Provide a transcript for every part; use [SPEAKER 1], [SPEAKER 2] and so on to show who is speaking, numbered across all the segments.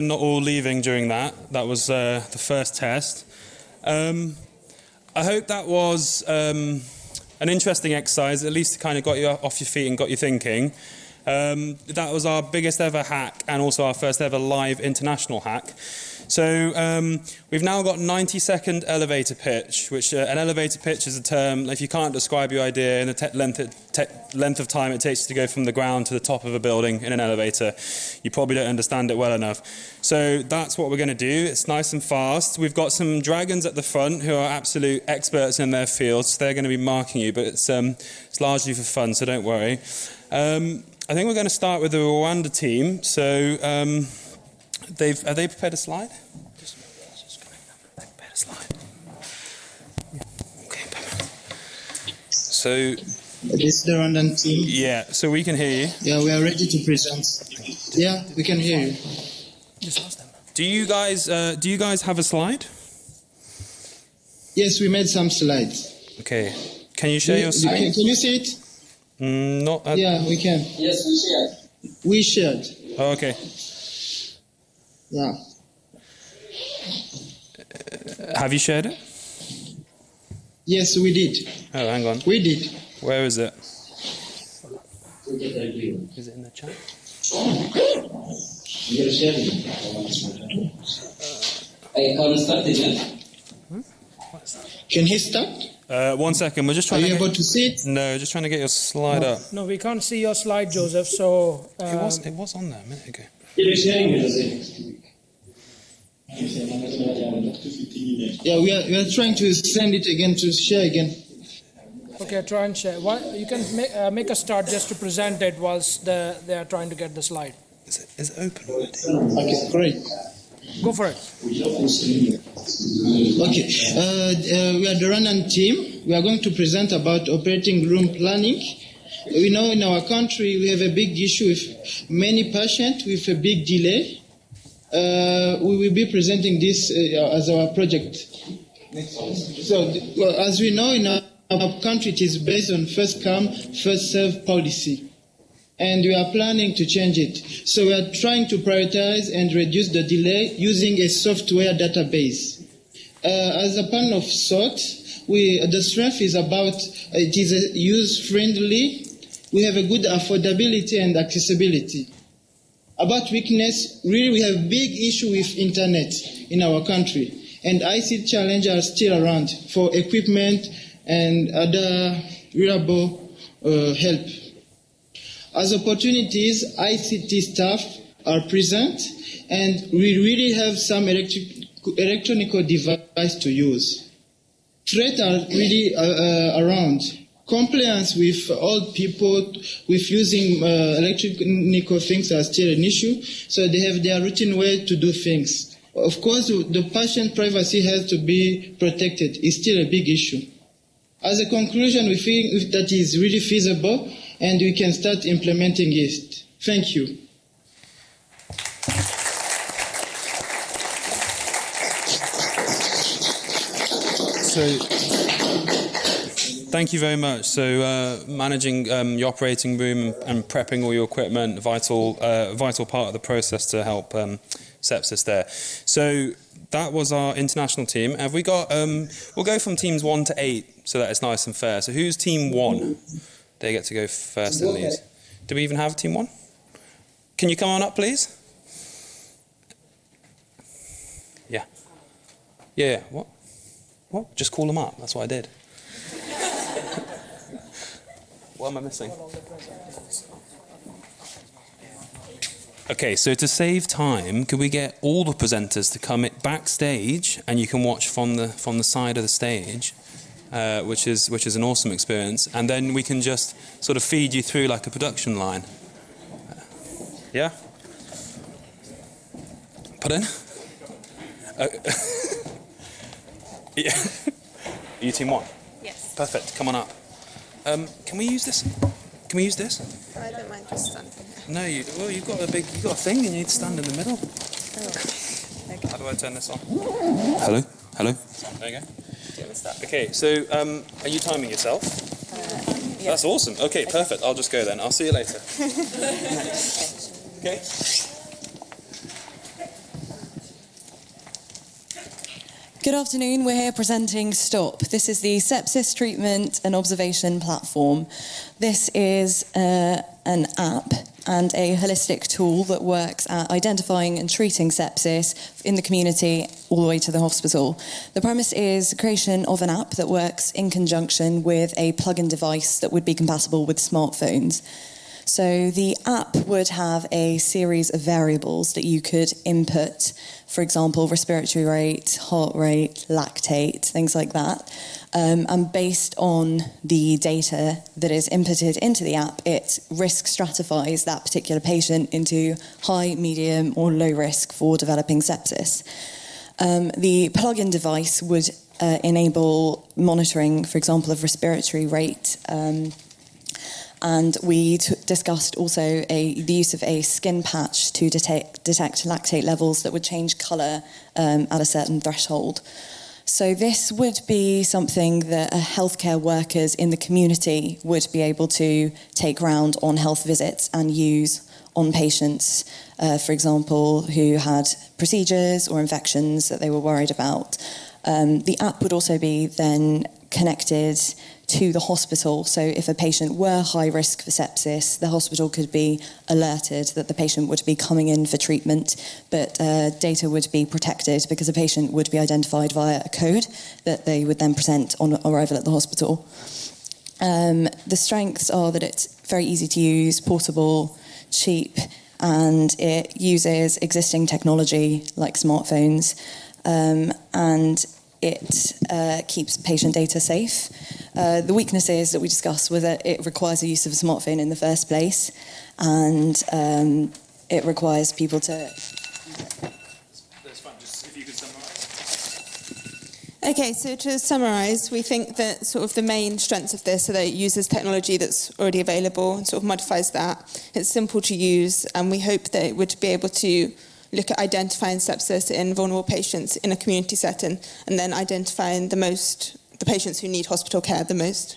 [SPEAKER 1] not all leaving during that. That was the first test. I hope that was an interesting exercise, at least it kind of got you off your feet and got you thinking. That was our biggest ever hack and also our first ever live international hack. So we've now got 90-second elevator pitch, which an elevator pitch is a term, if you can't describe your idea in the length of time it takes to go from the ground to the top of a building in an elevator, you probably don't understand it well enough. So that's what we're going to do. It's nice and fast. We've got some dragons at the front who are absolute experts in their field, so they're going to be marking you, but it's largely for fun, so don't worry. I think we're going to start with the Rwanda team. So have they prepared a slide? Prepared a slide. Okay. So
[SPEAKER 2] this is the Rwandan team.
[SPEAKER 1] Yeah. So we can hear you.
[SPEAKER 2] Yeah, we are ready to present. Yeah, we can hear you.
[SPEAKER 3] Just ask them.
[SPEAKER 1] Do you guys have a slide?
[SPEAKER 2] Yes, we made some slides.
[SPEAKER 1] Okay. Can you share your slide?
[SPEAKER 2] Can you see it?
[SPEAKER 1] Not.
[SPEAKER 2] Yeah, we can.
[SPEAKER 4] Yes, we shared.
[SPEAKER 2] We shared.
[SPEAKER 1] Oh, okay.
[SPEAKER 2] Yeah.
[SPEAKER 1] Have you shared it?
[SPEAKER 2] Yes, we did.
[SPEAKER 1] Oh, hang on.
[SPEAKER 2] We did.
[SPEAKER 1] Where is it? Is it in the chat?
[SPEAKER 4] I can start again.
[SPEAKER 2] Can he start?
[SPEAKER 1] 1 second. We're just
[SPEAKER 2] Are
[SPEAKER 1] trying
[SPEAKER 2] you
[SPEAKER 1] to
[SPEAKER 2] able to see it?
[SPEAKER 1] No, just trying to get your slide up.
[SPEAKER 3] No, we can't see your slide, Joseph. So
[SPEAKER 1] It was on there a minute ago.
[SPEAKER 2] Yeah, we are trying to send it again to share again.
[SPEAKER 3] okay, try and share. You can make a start just to present it whilst they are trying to get the slide.
[SPEAKER 1] Is it open already?
[SPEAKER 2] Okay, great.
[SPEAKER 3] Go for it.
[SPEAKER 2] Okay, we are the Rwandan team. We are going to present about operating room planning. We know in our country we have a big issue with many patients with a big delay. We will be presenting this as our project. So, as we know in our country, it is based on first come, first served policy. And we are planning to change it. So we are trying to prioritize and reduce the delay using a software database. As a plan of sort, the strength is about it is user-friendly. We have a good affordability and accessibility. About weakness, really we have big issue with internet in our country. And ICT challenges are still around for equipment and other reliable help. As opportunities, ICT staff are present, and we really have some electronic device to use. Threats are really around. Compliance with old people with using electronic things are still an issue, so they have their routine way to do things. Of course, the patient privacy has to be protected. It's still a big issue. As a conclusion, we think that is really feasible, and we can start implementing it. Thank you.
[SPEAKER 1] So, thank you very much. So, managing your operating room and prepping all your equipment, vital part of the process to help sepsis there. So, that was our international team. Have we got? We'll go from teams 1 to 8, so that it's nice and fair. So, who's team 1? They get to go first in these. Do we even have team 1? Can you come on up, please? Yeah. Yeah. What? What? Just call them up. That's what I did. What am I missing? Okay, so to save time, could we get all the presenters to come backstage, and you can watch from the side of the stage, which is an awesome experience, and then we can just sort of feed you through like a production line. Yeah. Pardon? Yeah. Are you team 1?
[SPEAKER 5] Yes.
[SPEAKER 1] Perfect. Come on up. Can we use this? Can we use this?
[SPEAKER 5] I don't mind just standing.
[SPEAKER 1] No, you've got a thing, and you need to stand in the middle.
[SPEAKER 5] Oh. Okay.
[SPEAKER 1] How do I turn this on? Hello? Hello? There you go. Okay, so are you timing yourself?
[SPEAKER 5] Yeah.
[SPEAKER 1] That's awesome. Okay, perfect. I'll just go then. I'll see you later. Okay.
[SPEAKER 6] Good afternoon. We're here presenting STOP. This is the Sepsis Treatment and Observation Platform. This is an app and a holistic tool that works at identifying and treating sepsis in the community all the way to the hospital. The premise is the creation of an app that works in conjunction with a plug-in device that would be compatible with smartphones. So the app would have a series of variables that you could input, for example, respiratory rate, heart rate, lactate, things like that. And based on the data that is inputted into the app, it risk stratifies that particular patient into high, medium, or low risk for developing sepsis. The plug-in device would enable monitoring, for example, of respiratory rate. And we discussed also the use of a skin patch to detect lactate levels that would change colour at a certain threshold. So this would be something that healthcare workers in the community would be able to take round on health visits and use on patients, for example, who had procedures or infections that they were worried about. The app would also be then connected to the hospital. So if a patient were high risk for sepsis, the hospital could be alerted that the patient would be coming in for treatment, but data would be protected because a patient would be identified via a code that they would then present on arrival at the hospital. The strengths are that it's very easy to use, portable, cheap, and it uses existing technology like smartphones, and it keeps patient data safe. The weaknesses that we discussed were that it requires the use of a smartphone in the first place, and it requires people to...
[SPEAKER 1] That's fine, just if you could summarise.
[SPEAKER 7] Okay, so to summarise, we think that sort of the main strengths of this are that it uses technology that's already available and sort of modifies that. It's simple to use, and we hope that it would be able to look at identifying sepsis in vulnerable patients in a community setting, and then identifying the patients who need hospital care the most.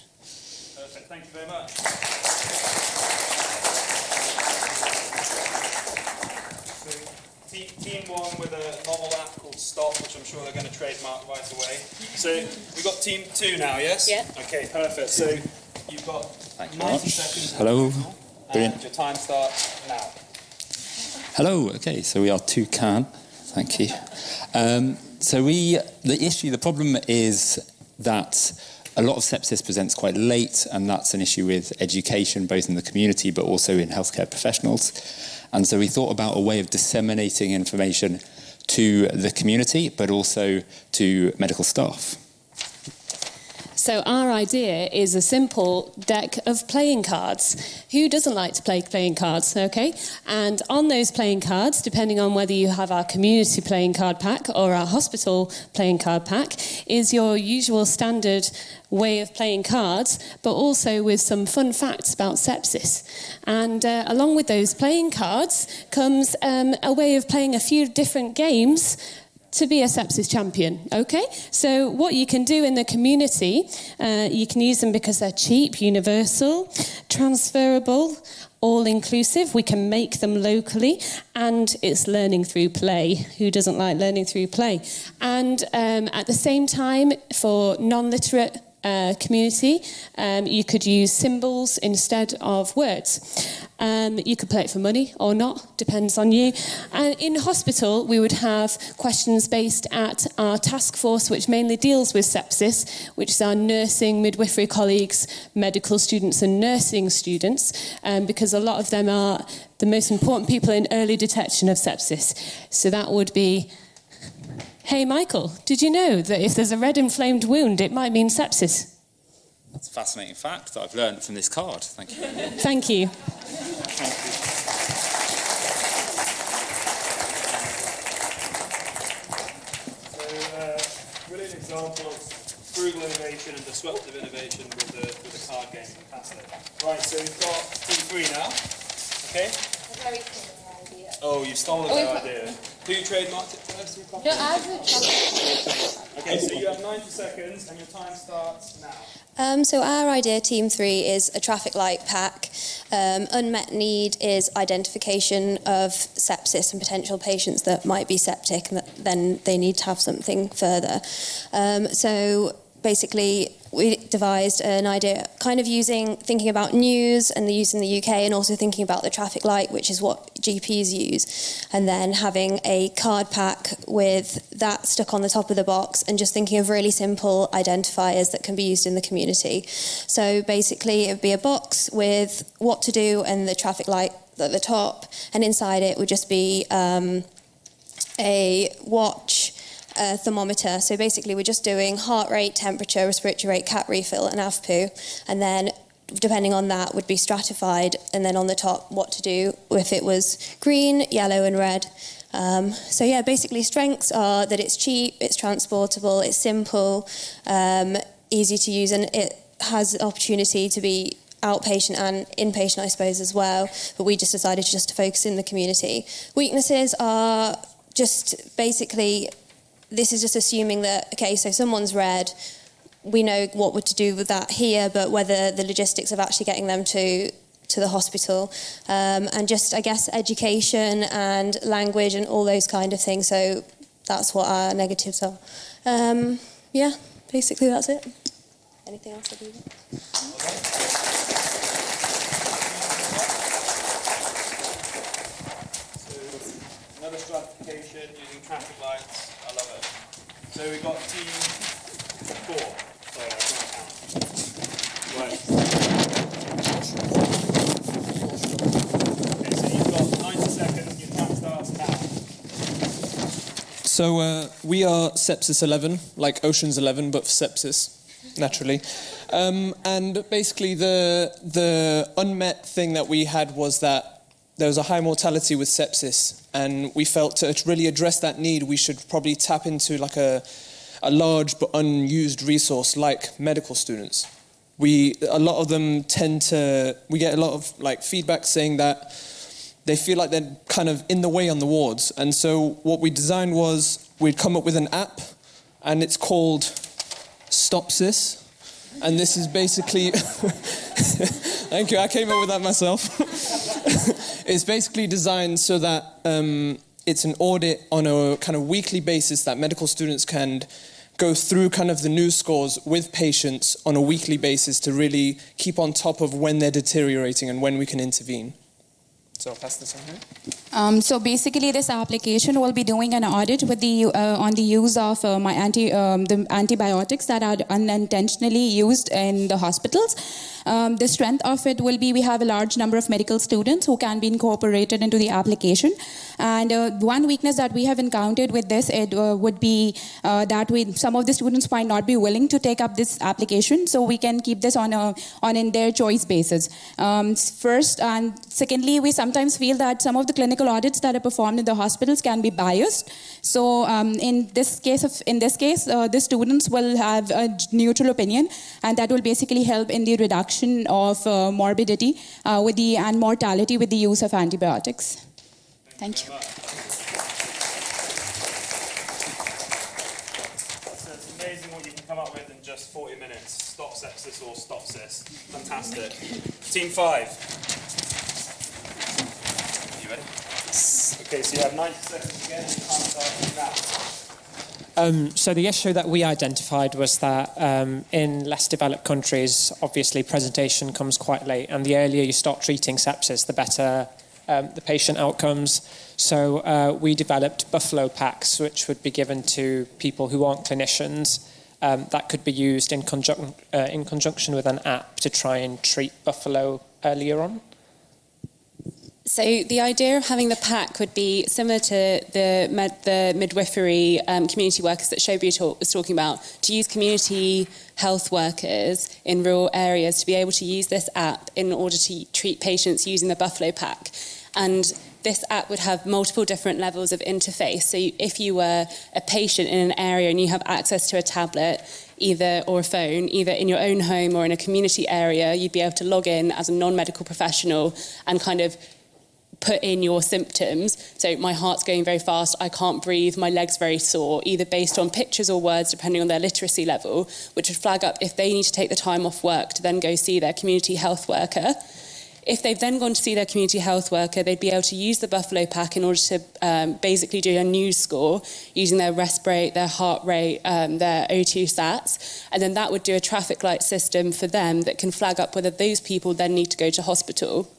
[SPEAKER 1] Perfect, thank you very much. So, team one with a novel app called Stop, which I'm sure they're going to trademark right away. So, we've got team two now, yes?
[SPEAKER 5] Yeah.
[SPEAKER 1] Okay, perfect. So, you've got 90 seconds.
[SPEAKER 8] Hello.
[SPEAKER 1] And your time starts now.
[SPEAKER 8] Hello. Okay, so we are toucan. Thank you. The problem is that a lot of sepsis presents quite late, and that's an issue with education, both in the community but also in healthcare professionals. And so we thought about a way of disseminating information to the community, but also to medical staff.
[SPEAKER 9] So our idea is a simple deck of playing cards. Who doesn't like to play playing cards, okay? And on those playing cards, depending on whether you have our community playing card pack or our hospital playing card pack, is your usual standard way of playing cards, but also with some fun facts about sepsis. And along with those playing cards comes a way of playing a few different games to be a sepsis champion, okay? So what you can do in the community, you can use them because they're cheap, universal, transferable, all-inclusive. We can make them locally, and it's learning through play. Who doesn't like learning through play? And at the same time, for non-literate community, you could use symbols instead of words. You could play it for money or not, depends on you. And in hospital, we would have questions based at our task force, which mainly deals with sepsis, which is our nursing, midwifery colleagues, medical students and nursing students, because a lot of them are the most important people in early detection of sepsis. So that would be... Hey, Michael, did you know that if there's a red inflamed wound, it might mean sepsis?
[SPEAKER 8] That's a fascinating fact that I've learned from this card. Thank you.
[SPEAKER 9] Thank you.
[SPEAKER 8] Thank you.
[SPEAKER 1] So, brilliant examples, frugal innovation and disruptive innovation with the card game. Fantastic. Right, so we've got team three now. Okay?
[SPEAKER 5] A very clever idea.
[SPEAKER 1] Oh, you've stolen their idea. Who trademarked it first? Okay, so you have 90 seconds and your time starts now.
[SPEAKER 10] So our idea, Team 3, is a traffic light pack. Unmet need is identification of sepsis and potential patients that might be septic and that then they need to have something further. So basically we devised an idea kind of thinking about news and the use in the UK and also thinking about the traffic light, which is what GPs use, and then having a card pack with that stuck on the top of the box and just thinking of really simple identifiers that can be used in the community. So basically it would be a box with what to do and the traffic light at the top, and inside it would just be a watch, a thermometer. So basically we're just doing heart rate, temperature, respiratory rate, cat refill and AFPU, and then depending on that would be stratified, and then on the top what to do if it was green, yellow and red. So yeah, basically strengths are that it's cheap, it's transportable, it's simple, easy to use, and it has the opportunity to be outpatient and inpatient, I suppose, as well, but we just decided just to focus in the community. Weaknesses are just basically, this is just assuming that, okay, so someone's red, we know what to do with that here, but whether the logistics of actually getting them to the hospital, and just, I guess, education and language and all those kind of things. So that's what our negatives are. Yeah, basically that's it. Anything else?
[SPEAKER 1] Another stratification using traffic lights. I love it. So we've got team 4. Sorry, I can't count. Right. Okay, so you've got 90 seconds. Your time starts now.
[SPEAKER 11] So we are Sepsis 11, like Ocean's 11, but for sepsis, naturally. And basically the unmet thing that we had was that there was a high mortality with sepsis, and we felt to really address that need, we should probably tap into like a large but unused resource like medical students. A lot of them we get a lot of like feedback saying that they feel like they're kind of in the way on the wards. And so what we designed was we'd come up with an app, and it's called Stopsis. And this is basically, thank you, I came up with that myself. It's basically designed so that it's an audit on a kind of weekly basis that medical students can go through kind of the news scores with patients on a weekly basis to really keep on top of when they're deteriorating and when we can intervene. So I'll pass this on here.
[SPEAKER 12] So basically, this application will be doing an audit with on the use of the antibiotics that are unintentionally used in the hospitals. The strength of it will be we have a large number of medical students who can be incorporated into the application. And one weakness that we have encountered with this would be that some of the students might not be willing to take up this application. So we can keep this on in their choice basis. First, and secondly, we sometimes feel that some of the clinical audits that are performed in the hospitals can be biased. So in this case, the students will have a neutral opinion, and that will basically help in the reduction of morbidity and mortality with the use of antibiotics. Thank you.
[SPEAKER 1] So it's amazing what you can come up with in just 40 minutes. Stop sepsis or stop cis. Fantastic. Team 5. Are you ready? Okay, so you have 90 seconds again. You can't start now.
[SPEAKER 13] So the issue that we identified was that in less developed countries, obviously presentation comes quite late, and the earlier you start treating sepsis, the better the patient outcomes. So we developed buffalo packs, which would be given to people who aren't clinicians. That could be used in conjunction with an app to try and treat buffalo earlier on.
[SPEAKER 9] So the idea of having the pack would be similar to the midwifery community workers that Shobri was talking about, to use community health workers in rural areas to be able to use this app in order to treat patients using the buffalo pack. And this app would have multiple different levels of interface. So if you were a patient in an area and you have access to a tablet or a phone, either in your own home or in a community area, you'd be able to log in as a non-medical professional and kind of
[SPEAKER 14] put in your symptoms. So my heart's going very fast, I can't breathe, my leg's very sore, either based on pictures or words, depending on their literacy level, which would flag up if they need to take the time off work to then go see their community health worker. If they've then gone to see their community health worker, they'd be able to use the Buffalo Pack in order to basically do a news score using their rest rate, their heart rate, their O2 sats, and then that would do a traffic light system for them that can flag up whether those people then need to go to hospital.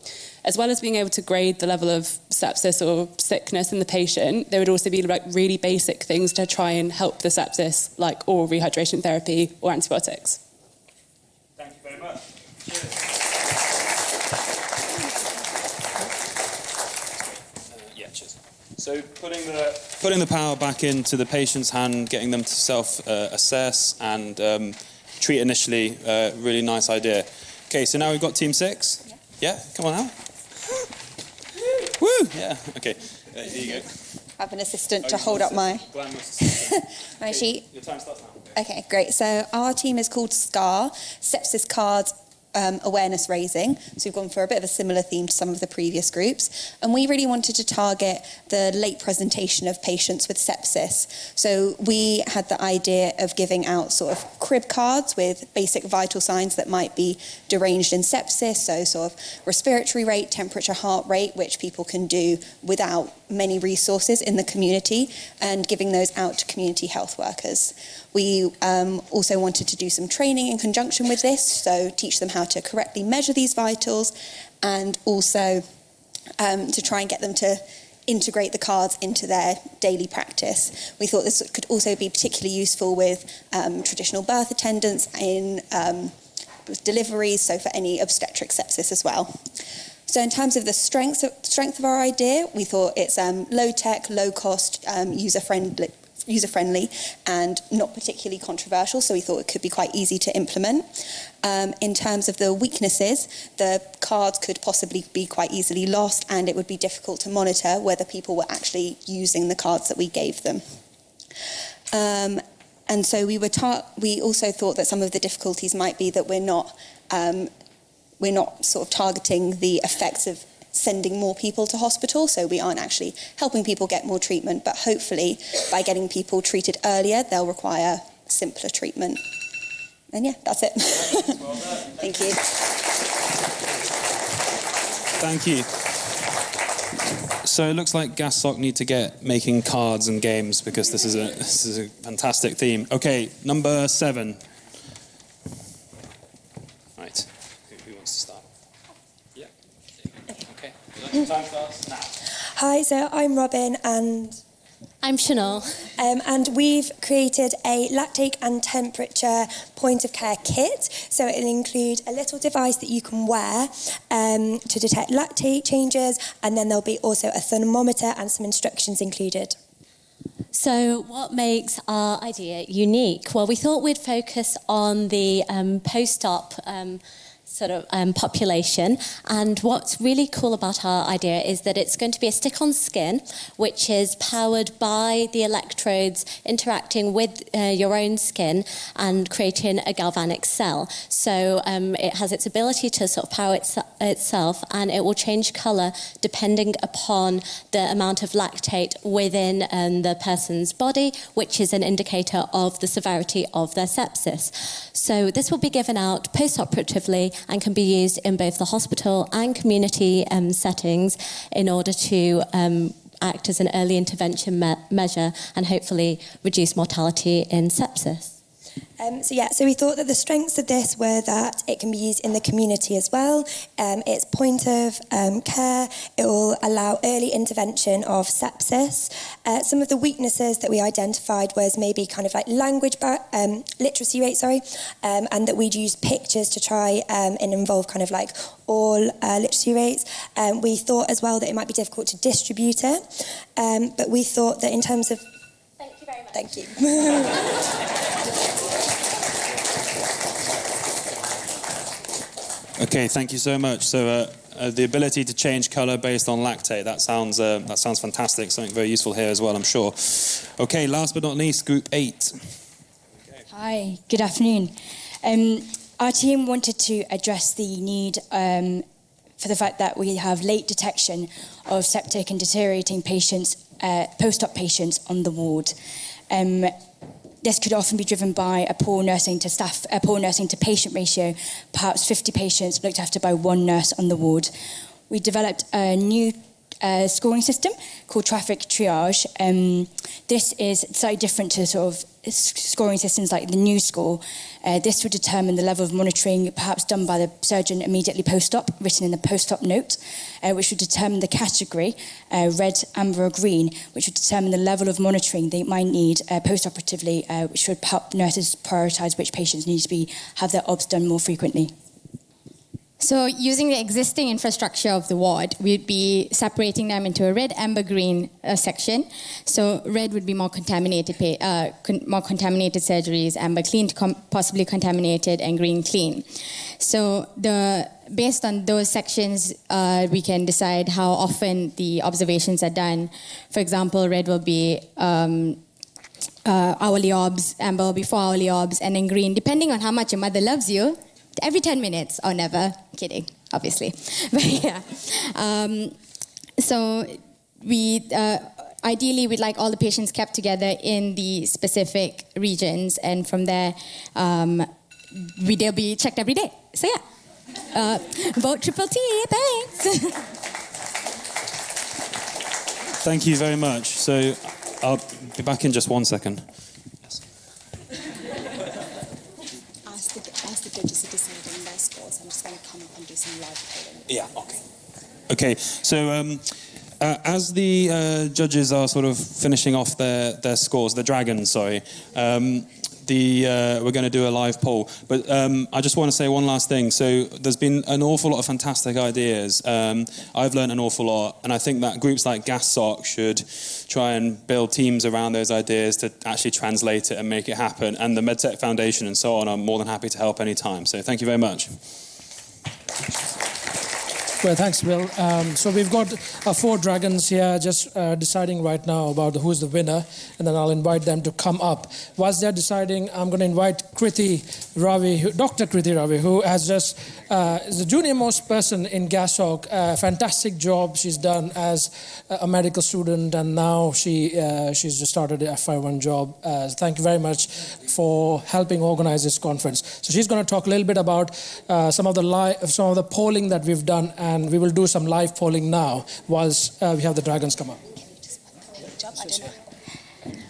[SPEAKER 14] As well as being able to grade the level of sepsis or sickness in the patient, there would also be like really basic things to try and help the sepsis, like oral rehydration therapy or antibiotics.
[SPEAKER 1] Thank you very much. Cheers. So putting the power back into the patient's hand, getting them to self-assess and treat initially, really nice idea. Okay, so now we've got Team 6. Yeah, come on out. Woo! Yeah, okay. Here you go.
[SPEAKER 15] I have an assistant to hold up my sheet.
[SPEAKER 1] Your time starts now.
[SPEAKER 15] Okay, great. So our team is called SCAR, Sepsis Cards Awareness Raising. So we've gone for a bit of a similar theme to some of the previous groups. And we really wanted to target the late presentation of patients with sepsis. So we had the idea of giving out sort of crib cards with basic vital signs that might be deranged in sepsis. So sort of respiratory rate, temperature, heart rate, which people can do without many resources in the community, and giving those out to community health workers. We also wanted to do some training in conjunction with this, so teach them how to correctly measure these vitals, and also to try and get them to integrate the cards into their daily practice. We thought this could also be particularly useful with traditional birth attendants in deliveries, so for any obstetric sepsis as well. So in terms of the strength of our idea, we thought it's low tech, low cost, user-friendly and not particularly controversial, so we thought it could be quite easy to implement. In terms of the weaknesses, the cards could possibly be quite easily lost, and it would be difficult to monitor whether people were actually using the cards that we gave them. And so we also thought that some of the difficulties might be that we're not sort of targeting the effects of sending more people to hospital, so we aren't actually helping people get more treatment, but hopefully by getting people treated earlier, they'll require simpler treatment. And yeah, that's it.
[SPEAKER 1] Well done.
[SPEAKER 15] Thank you.
[SPEAKER 1] Thank you. So it looks like Gasoc need to get making cards and games, because this is a fantastic theme. Okay, number 7. Right. Who wants to start? Yeah. Okay. Time starts now.
[SPEAKER 16] Hi, so I'm Robin and
[SPEAKER 17] I'm Chanel.
[SPEAKER 16] And we've created a lactate and temperature point of care kit. So it'll include a little device that you can wear to detect lactate changes, and then there'll be also a thermometer and some instructions included.
[SPEAKER 17] So what makes our idea unique? Well, we thought we'd focus on the post-op population, and what's really cool about our idea is that it's going to be a stick-on skin, which is powered by the electrodes interacting with your own skin and creating a galvanic cell. So it has its ability to sort of power itself, and it will change colour depending upon the amount of lactate within the person's body, which is an indicator of the severity of their sepsis. So this will be given out post-operatively and can be used in both the hospital and community settings in order to act as an early intervention measure and hopefully reduce mortality in sepsis.
[SPEAKER 16] So we thought that the strengths of this were that it can be used in the community as well. It's point of care. It will allow early intervention of sepsis. Some of the weaknesses that we identified was maybe kind of like literacy rate, and that we'd use pictures to try and involve kind of like all literacy rates. We thought as well that it might be difficult to distribute it, but we thought that in terms of...
[SPEAKER 17] Thank you very much.
[SPEAKER 16] Thank you.
[SPEAKER 1] Okay, thank you so much. So the ability to change colour based on lactate, that sounds fantastic. Something very useful here as well, I'm sure. Okay, last but not least, group 8.
[SPEAKER 18] Hi, good afternoon. Our team wanted to address the need for the fact that we have late detection of septic and deteriorating patients, post-op patients on the ward. This could often be driven by a poor nursing to patient ratio, perhaps 50 patients looked after by one nurse on the ward. We developed a new scoring system called traffic triage. This is slightly different to sort of scoring systems like the new score. This would determine the level of monitoring, perhaps done by the surgeon immediately post-op, written in the post-op note, which would determine the category, red, amber or green, which would determine the level of monitoring they might need post-operatively, which would help nurses prioritise which patients need to have their OBS done more frequently.
[SPEAKER 19] So using the existing infrastructure of the ward, we'd be separating them into a red, amber, green section. So red would be more contaminated surgeries, amber clean, possibly contaminated, and green clean. So based on those sections, we can decide how often the observations are done. For example, red will be hourly OBS, amber will be 4 hourly OBS, and then green, depending on how much your mother loves you, every 10 minutes or never. Kidding, obviously. But yeah. So we ideally we'd like all the patients kept together in the specific regions, and from there they'll be checked every day. So yeah, vote Triple T. Thanks.
[SPEAKER 1] Thank you very much. So I'll be back in just 1 second.
[SPEAKER 14] Ask the judges to decide on their scores. I'm just going to come up and do some live polling.
[SPEAKER 1] Yeah, okay. Okay, so as the judges are sort of finishing off their scores, the Dragons, sorry, we're going to do a live poll. But I just want to say one last thing. So there's been an awful lot of fantastic ideas. I've learned an awful lot, and I think that groups like Gasoc should try and build teams around those ideas to actually translate it and make it happen. And the MedTech Foundation and so on are more than happy to help any time. So thank you very much.
[SPEAKER 3] Well, thanks, Bill. So we've got 4 dragons here just deciding right now about who's the winner, and then I'll invite them to come up. Whilst they're deciding, I'm going to invite Kriti Ravi, Dr. Kriti Ravi, who has just is the junior-most person in Gasoc. Fantastic job she's done as a medical student, and now she's just started a FY1 job. Thank you very much for helping organize this conference. So she's going to talk a little bit about some of the polling that we've done, and we will do some live polling now whilst we have the dragons come up.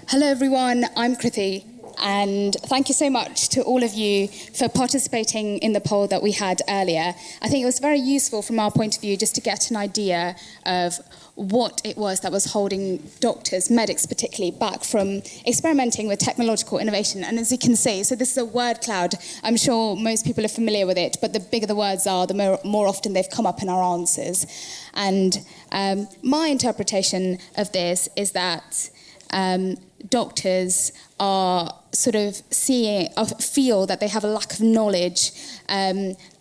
[SPEAKER 12] Hello everyone, I'm Kriti, and thank you so much to all of you for participating in the poll that we had earlier. I think it was very useful from our point of view just to get an idea of what it was that was holding doctors, medics particularly, back from experimenting with technological innovation. And as you can see, so this is a word cloud. I'm sure most people are familiar with it, but the bigger the words are, the more often they've come up in our answers. And my interpretation of this is that doctors are sort of feel that they have a lack of knowledge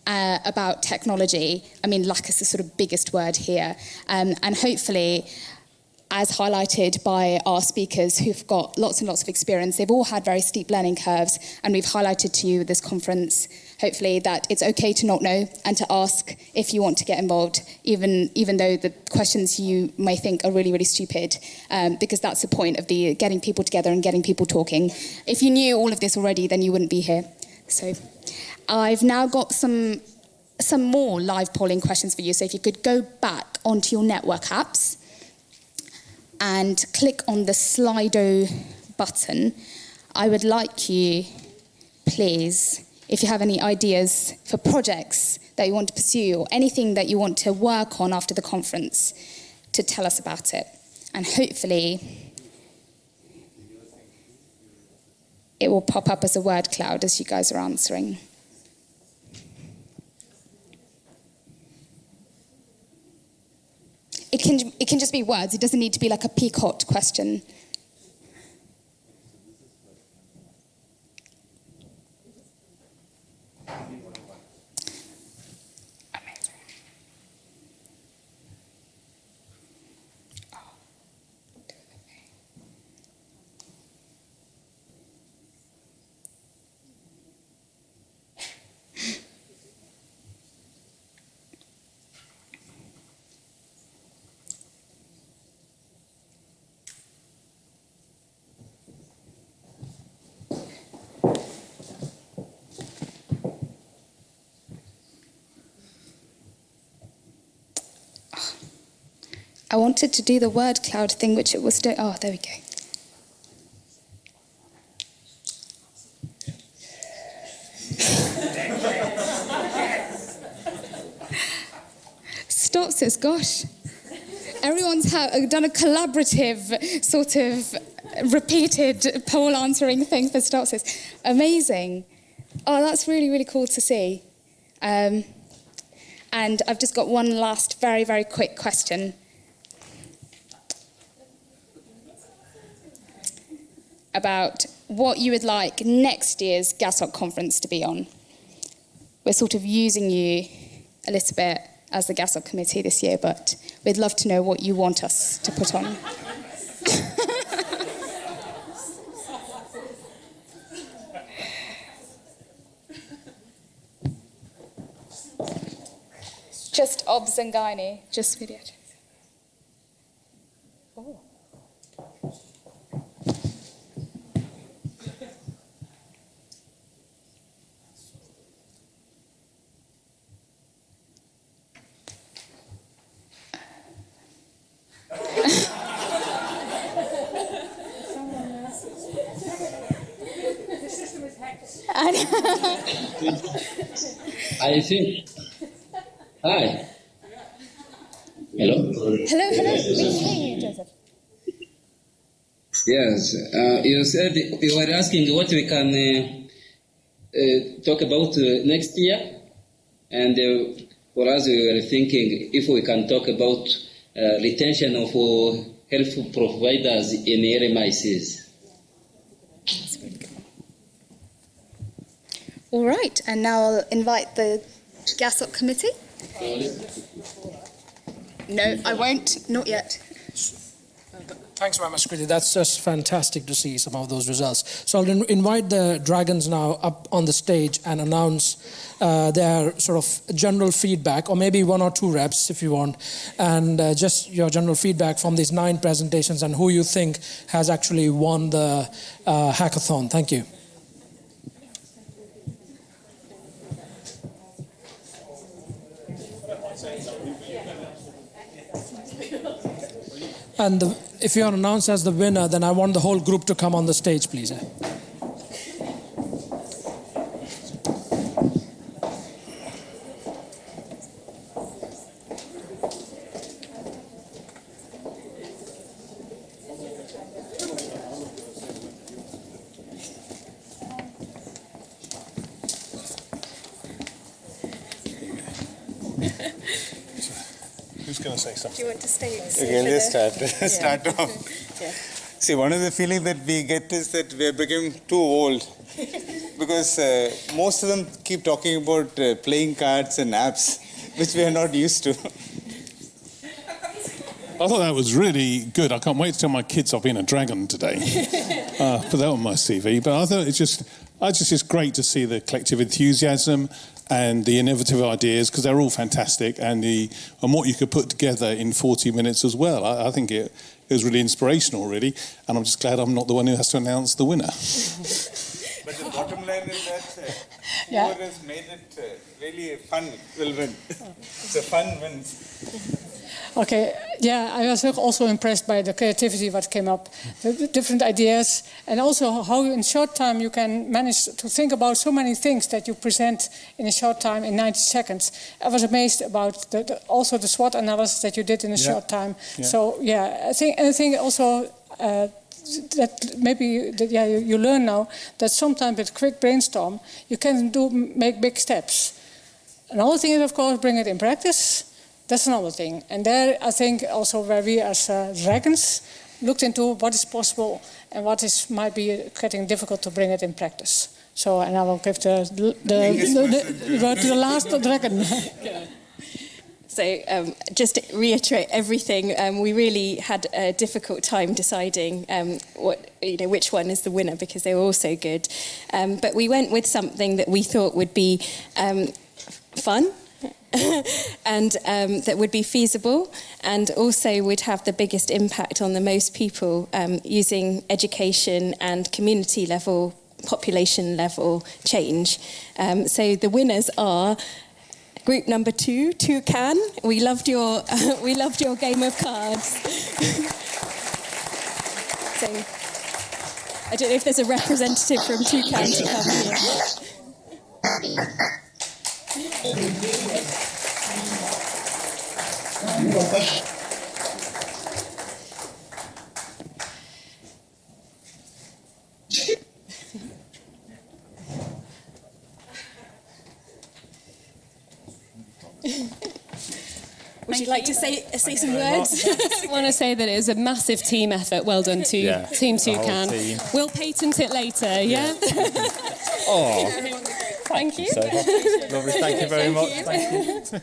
[SPEAKER 12] about technology. I mean, lack is the sort of biggest word here. And hopefully, as highlighted by our speakers who've got lots and lots of experience, they've all had very steep learning curves, and we've highlighted to you at this conference, hopefully, that it's okay to not know and to ask if you want to get involved, even though the questions you may think are really, really stupid, because that's the point of the getting people together and getting people talking. If you knew all of this already, then you wouldn't be here. So I've now got some more live polling questions for you. So if you could go back onto your network apps and click on the Slido button, I would like you, please, if you have any ideas for projects that you want to pursue or anything that you want to work on after the conference, to tell us about it. And hopefully it will pop up as a word cloud as you guys are answering. It can just be words. It doesn't need to be like a peacock question.
[SPEAKER 19] I wanted to do the word cloud thing, which it was doing. Oh, there we go. Stop, sis, gosh. Everyone's done a collaborative sort of repeated poll answering thing for Stop, sis. Amazing. Oh, that's really, really cool to see. And I've just got one last very, very quick question. About what you would like next year's Gasoc conference to be on. We're sort of using you a little bit as the Gasoc committee this year, but we'd love to know what you want us to put on. Just obs and gynae, just pediatrics. Oh.
[SPEAKER 4] I think. Hi. Hello.
[SPEAKER 19] Hello. We can hear you, Joseph.
[SPEAKER 4] Yes. You said you were asking what we can talk about next year, and for us we were thinking if we can talk about retention of health providers in RMICs.
[SPEAKER 19] All right, and now I'll invite the Gasoc committee. No, I won't, not yet.
[SPEAKER 3] Thanks very much, Kriti. That's just fantastic to see some of those results. So I'll invite the Dragons now up on the stage and announce their sort of general feedback, or maybe one or two reps if you want, and just your general feedback from these 9 presentations and who you think has actually won the hackathon. Thank you. And if you are announced as the winner, then I want the whole group to come on the stage, please.
[SPEAKER 20] Who's going to say something?
[SPEAKER 5] Do you want to stay?
[SPEAKER 20] Okay, let's start off.
[SPEAKER 5] Yeah.
[SPEAKER 20] See, one of the feelings that we get is that we are becoming too old. Because most of them keep talking about playing cards and apps, which we are not used to.
[SPEAKER 21] I thought that was really good. I can't wait to tell my kids I've been a dragon today. Put that on my CV. But I thought it's great to see the collective enthusiasm and the innovative ideas, because they're all fantastic, and what you could put together in 40 minutes as well. I think it was really inspirational, really, and I'm just glad I'm not the one who has to announce the winner.
[SPEAKER 20] But the bottom line is that whoever has made it really fun will win. It's a fun win.
[SPEAKER 22] Okay, yeah, I was also impressed by the creativity that came up, the different ideas, and also how in short time you can manage to think about so many things that you present in a short time, in 90 seconds. I was amazed about also the SWOT analysis that you did in a short time. Yeah. So, yeah, I think also that maybe you learn now that sometimes with quick brainstorm, you can make big steps. Another thing is, of course, bring it in practice. That's another thing. And there, I think, also where we as Dragons looked into what is possible and what might be getting difficult to bring it in practice. So, and I will give the word to the last Dragon.
[SPEAKER 23] So just to reiterate everything, we really had a difficult time deciding which one is the winner, because they were all so good. But we went with something that we thought would be fun, and that would be feasible, and also would have the biggest impact on the most people, using education and community level, population level change. So the winners are group number 2, Toucan. We loved your game of cards. So I don't know if there's a representative from Toucan to come here. Would you like to say some words?
[SPEAKER 9] I want to say that it was a massive team effort. Well done to Team Toucan. We'll patent it later, yeah?
[SPEAKER 2] Oh.
[SPEAKER 9] Thank you.
[SPEAKER 2] So lovely. Thank you very much. Thank you.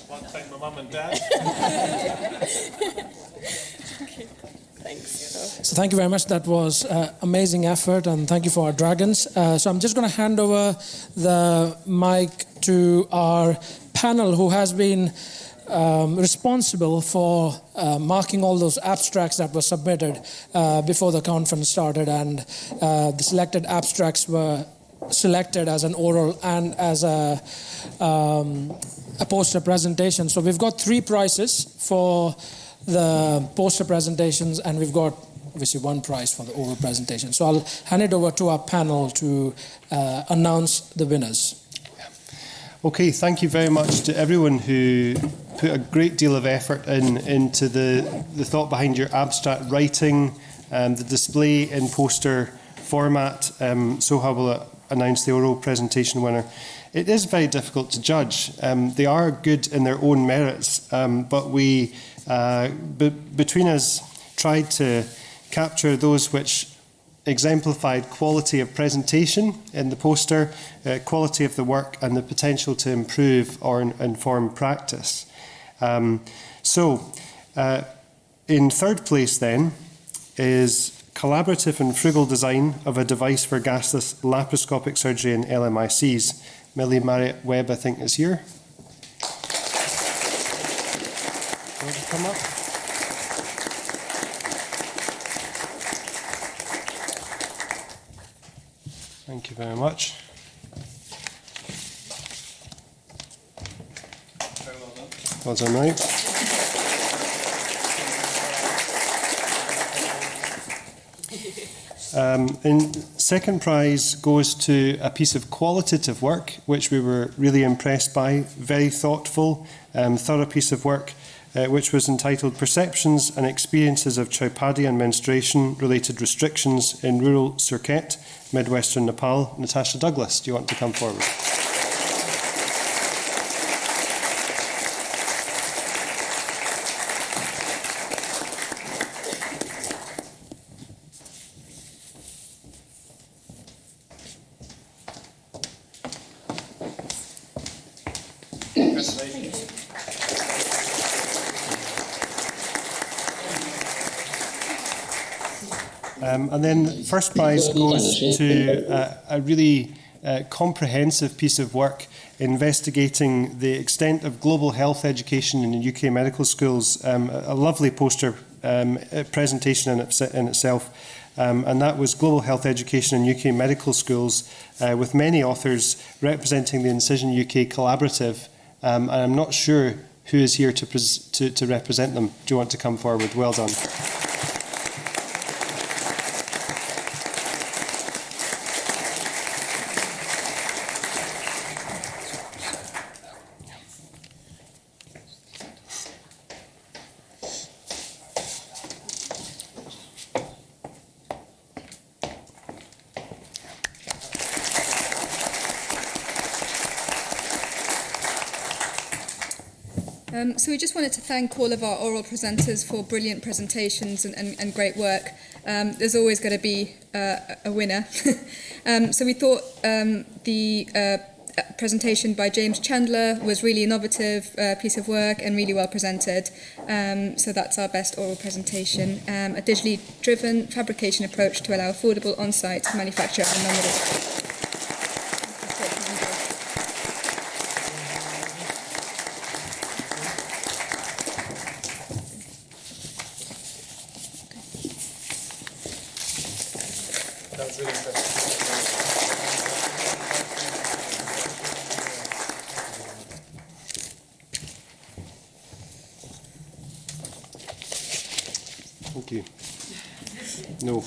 [SPEAKER 21] Want to thank my mum and dad.
[SPEAKER 3] So thank you very much. That was amazing effort, and thank you for our dragons. So I'm just going to hand over the mic to our panel, who has been responsible for marking all those abstracts that were submitted before the conference started, and the selected abstracts were selected as an oral and as a poster presentation. So we've got 3 prizes for the poster presentations, and we've got obviously 1 prize for the oral presentation. So I'll hand it over to our panel to announce the winners.
[SPEAKER 2] Okay, thank you very much to everyone who put a great deal of effort into the thought behind your abstract writing, the display in poster format. Soha will announce the oral presentation winner. It is very difficult to judge. They are good in their own merits, but we, between us, tried to capture those which exemplified quality of presentation in the poster, quality of the work, and the potential to improve or inform practice. In 3rd place then is collaborative and frugal design of a device for gasless laparoscopic surgery in LMICs. Millie Marriott Webb, I think, is here. Want to come up? Thank you very much. Well done, right? In 2nd prize goes to a piece of qualitative work which we were really impressed by, very thoughtful, thorough piece of work, which was entitled Perceptions and Experiences of Chowpadi and Menstruation Related Restrictions in Rural Surkhet, Midwestern Nepal. Natasha Douglas, do you want to come forward? And then 1st prize goes to a really comprehensive piece of work investigating the extent of global health education in the UK medical schools. A lovely poster presentation in itself. And that was Global Health Education in UK Medical Schools, with many authors representing the Incision UK Collaborative. And I'm not sure who is here to represent them. Do you want to come forward? Well done.
[SPEAKER 6] So we just wanted to thank all of our oral presenters for brilliant presentations and great work. There's always going to be a winner. So we thought the presentation by James Chandler was really innovative piece of work and really well presented. So that's our best oral presentation. A digitally driven fabrication approach to allow affordable on-site manufacture of non-medical.
[SPEAKER 2] Thank you. No.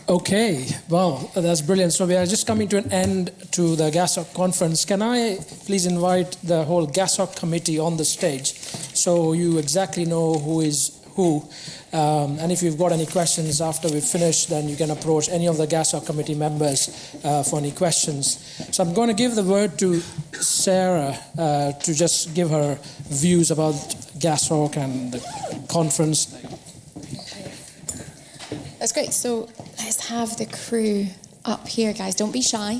[SPEAKER 3] Okay, well, that's brilliant. So we are just coming to an end to the Gasoc conference. Can I please invite the whole Gasoc committee on the stage so you exactly know who is who? And if you've got any questions after we finish, then you can approach any of the Gasoc committee members for any questions. So I'm going to give the word to Sarah to just give her views about Gasoc and the conference.
[SPEAKER 7] That's great. So let's have the crew up here, guys. Don't be shy.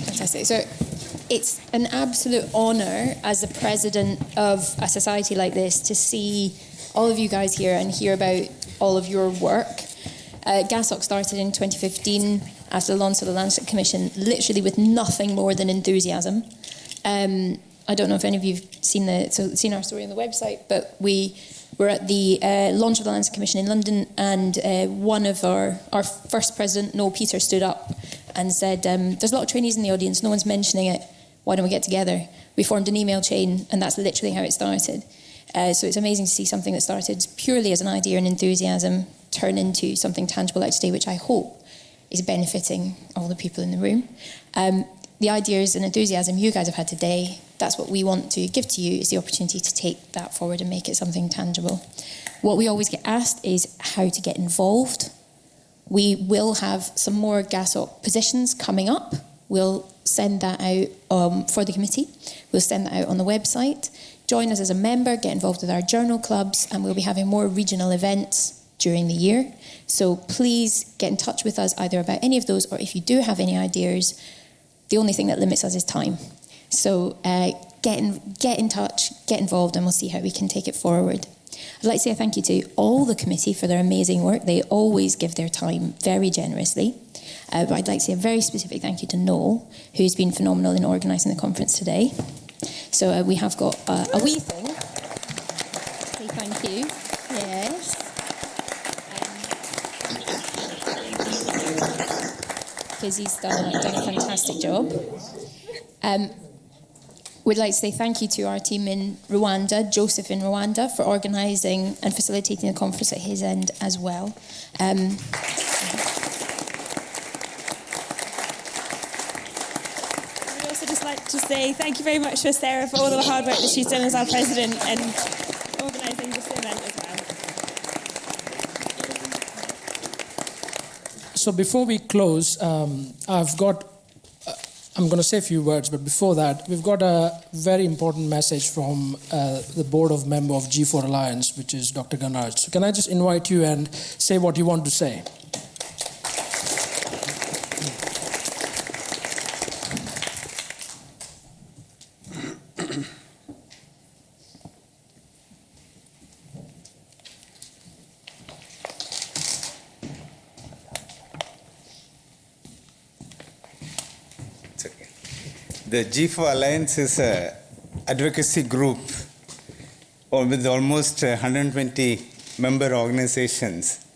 [SPEAKER 7] Fantastic. So it's an absolute honour as the president of a society like this to see all of you guys here and hear about all of your work. Gasoc started in 2015 after the launch of the Lancet Commission, literally with nothing more than enthusiasm. I don't know if any of you've seen our story on the website, but we were at the launch of the Lancet Commission in London, and one of our first president, Noel Peters, stood up and said, there's a lot of trainees in the audience, no one's mentioning it, why don't we get together? We formed an email chain, and that's literally how it started. So it's amazing to see something that started purely as an idea and enthusiasm turn into something tangible out today, which I hope is benefiting all the people in the room. The ideas and enthusiasm you guys have had today, that's what we want to give to you, is the opportunity to take that forward and make it something tangible. What we always get asked is how to get involved. We will have some more Gasoc positions coming up. We'll send that out for the committee. We'll send that out on the website. Join us as a member, get involved with our journal clubs, and we'll be having more regional events during the year. So please get in touch with us either about any of those, or if you do have any ideas, the only thing that limits us is time. So get in touch, get involved, and we'll see how we can take it forward. I'd like to say a thank you to all the committee for their amazing work. They always give their time very generously. But I'd like to say a very specific thank you to Noel, who's been phenomenal in organising the conference today. So we have got a wee thing. Say thank you. Yes. Because he's done a fantastic job. We'd like to say thank you to our team in Rwanda, Joseph in Rwanda, for organising and facilitating the conference at his end as well. We'd also just like to say thank you very much for Sarah for all the hard work that she's done as our president and organising this event as well.
[SPEAKER 3] So before we close, I'm going to say a few words, but before that, we've got a very important message from the board of member of G4 Alliance, which is Dr. Ganraj. So can I just invite you and say what you want to say?
[SPEAKER 20] The G4 Alliance is an advocacy group with almost 120 member organizations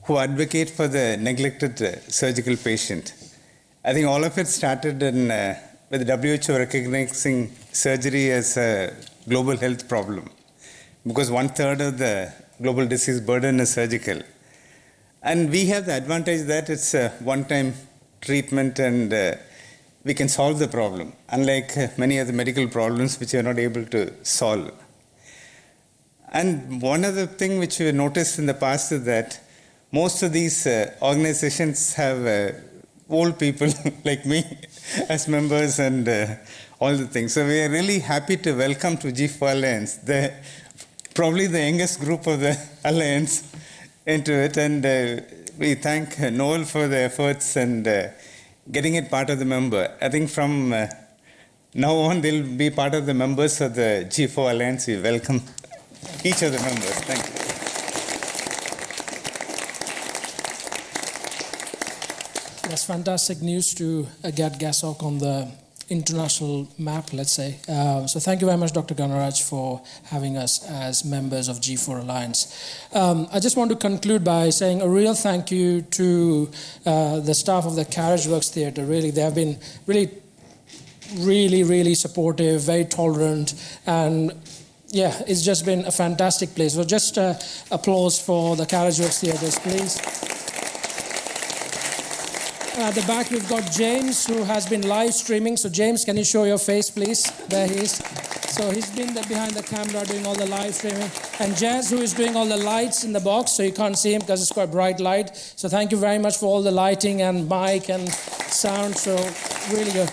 [SPEAKER 20] who advocate for the neglected surgical patient. I think all of it started with the WHO recognizing surgery as a global health problem, because 1/3 of the global disease burden is surgical. And we have the advantage that it's a one-time treatment and we can solve the problem, unlike many other medical problems which we are not able to solve. And one other thing which we noticed in the past is that most of these organizations have old people like me as members and all the things. So we are really happy to welcome to G4 Alliance, probably the youngest group of the Alliance into it. And we thank Noel for the efforts and getting it part of the member. I think from now on, they'll be part of the members of the G4 Alliance. We welcome each of the members. Thank you.
[SPEAKER 3] That's fantastic news to get Gasoc on the international map, let's say. So thank you very much, Dr. Ganraj, for having us as members of G4 Alliance. I just want to conclude by saying a real thank you to the staff of the Carriage Works Theatre. Really, they have been really supportive, very tolerant, and yeah, it's just been a fantastic place. So just applause for the Carriageworks Theatres, please. At the back, we've got James, who has been live streaming. So James, can you show your face, please? There he is. So he's been there behind the camera doing all the live streaming. And Jazz, who is doing all the lights in the box, so you can't see him because it's quite bright light. So thank you very much for all the lighting and mic and sound. So really good.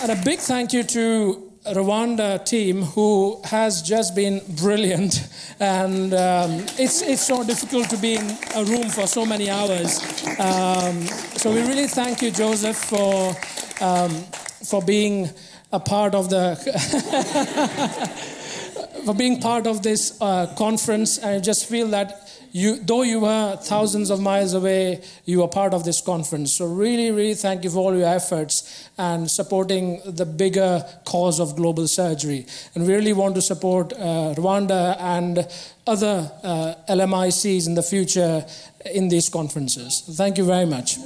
[SPEAKER 3] And a big thank you to Rwanda team, who has just been brilliant, and it's so difficult to be in a room for so many hours. So we really thank you, Joseph, for being a part of the for being part of this conference. And I just feel that though you were thousands of miles away, you were part of this conference. So really, really thank you for all your efforts and supporting the bigger cause of global surgery. And we really want to support Rwanda and other LMICs in the future in these conferences. Thank you very much.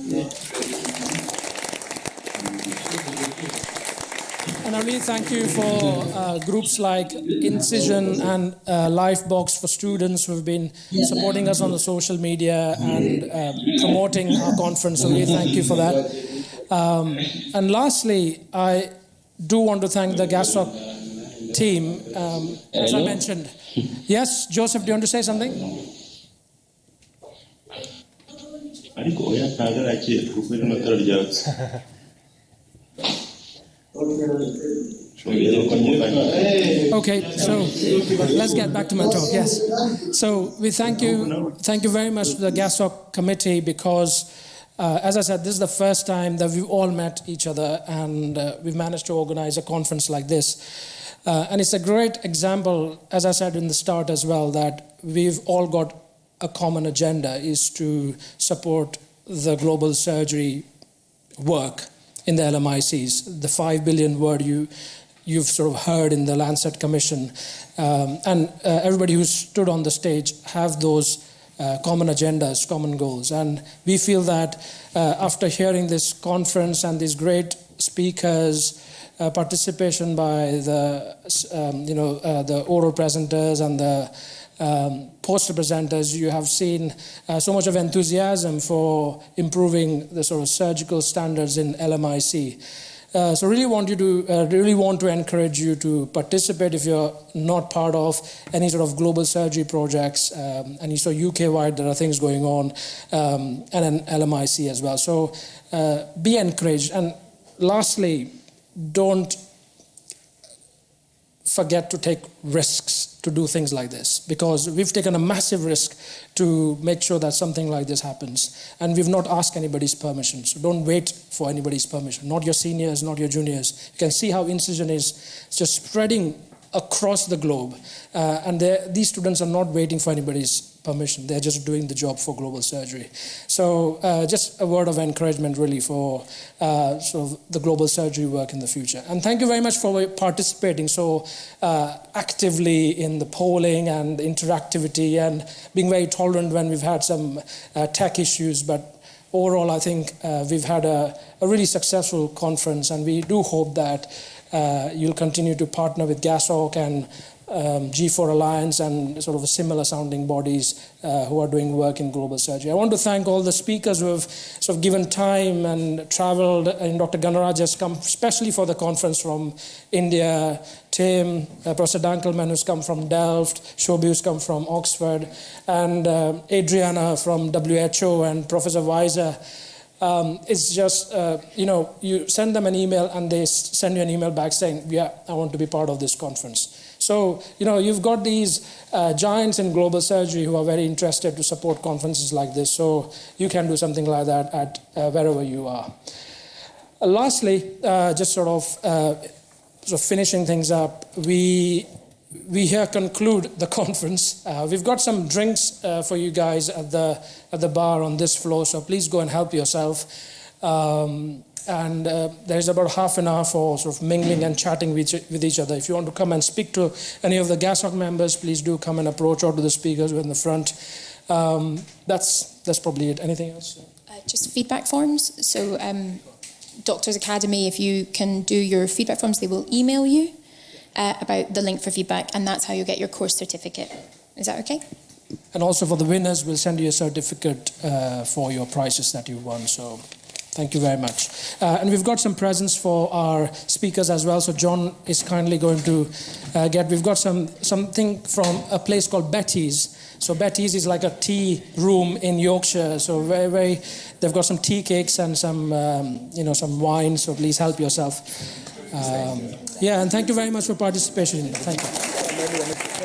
[SPEAKER 3] And I really thank you for groups like Incision and Lifebox for students who have been supporting us on the social media and promoting our conference. So really thank you for that. And lastly, I do want to thank the Gasoc team, as I mentioned. Yes, Joseph, do you want to say something? Okay, so let's get back to my talk. Yes, so we thank you very much to the Gasoc committee, because as I said, this is the first time that we've all met each other, and we've managed to organize a conference like this. And it's a great example, as I said in the start as well, that we've all got a common agenda, is to support the global surgery work in the LMICs, the 5 billion word you've sort of heard in the Lancet Commission. And everybody who stood on the stage have those common agendas, common goals. And we feel that after hearing this conference and these great speakers, participation by the oral presenters and the poster presenters, you have seen so much of enthusiasm for improving the sort of surgical standards in LMIC. So really want to encourage you to participate if you're not part of any sort of global surgery projects. And you saw UK-wide there are things going on, and an LMIC as well. So be encouraged. And lastly, don't forget to take risks to do things like this, because we've taken a massive risk to make sure that something like this happens, and we've not asked anybody's permission. So don't wait for anybody's permission, not your seniors, not your juniors. You can see how Incision is just spreading across the globe, and these students are not waiting for anybody's permission. They're just doing the job for global surgery. So just a word of encouragement really for sort of the global surgery work in the future. And thank you very much for participating so actively in the polling and the interactivity, and being very tolerant when we've had some tech issues. But overall, I think we've had a really successful conference, and we do hope that you'll continue to partner with Gasoc and G4 Alliance and sort of similar sounding bodies who are doing work in global surgery. I want to thank all the speakers who have sort of given time and traveled, and Dr. Ganaraj has come especially for the conference from India, Tim, Professor Dankelman who's come from Delft, Shobi who's come from Oxford, and Adriana from WHO, and Professor Weiser. It's just, you send them an email and they send you an email back saying, yeah, I want to be part of this conference. So, you've got these giants in global surgery who are very interested to support conferences like this. So you can do something like that at wherever you are. Lastly, just sort of finishing things up, we here conclude the conference. We've got some drinks for you guys at the bar on this floor, so please go and help yourself. And there's about half an hour for sort of mingling and chatting with each other. If you want to come and speak to any of the Gasoc members, please do come and approach, or to the speakers who are in the front. That's probably it. Anything else?
[SPEAKER 7] Just feedback forms. So Doctors Academy, if you can do your feedback forms, they will email you. about the link for feedback, and that's how you get your course certificate. Is that okay?
[SPEAKER 3] And also for the winners, we'll send you a certificate for your prizes that you won. So thank you very much. And we've got some presents for our speakers as well. So John is kindly going to we've got something from a place called Betty's. So Betty's is like a tea room in Yorkshire. So they've got some tea cakes and some, some wine. So please help yourself. And thank you very much for participation. Thank you.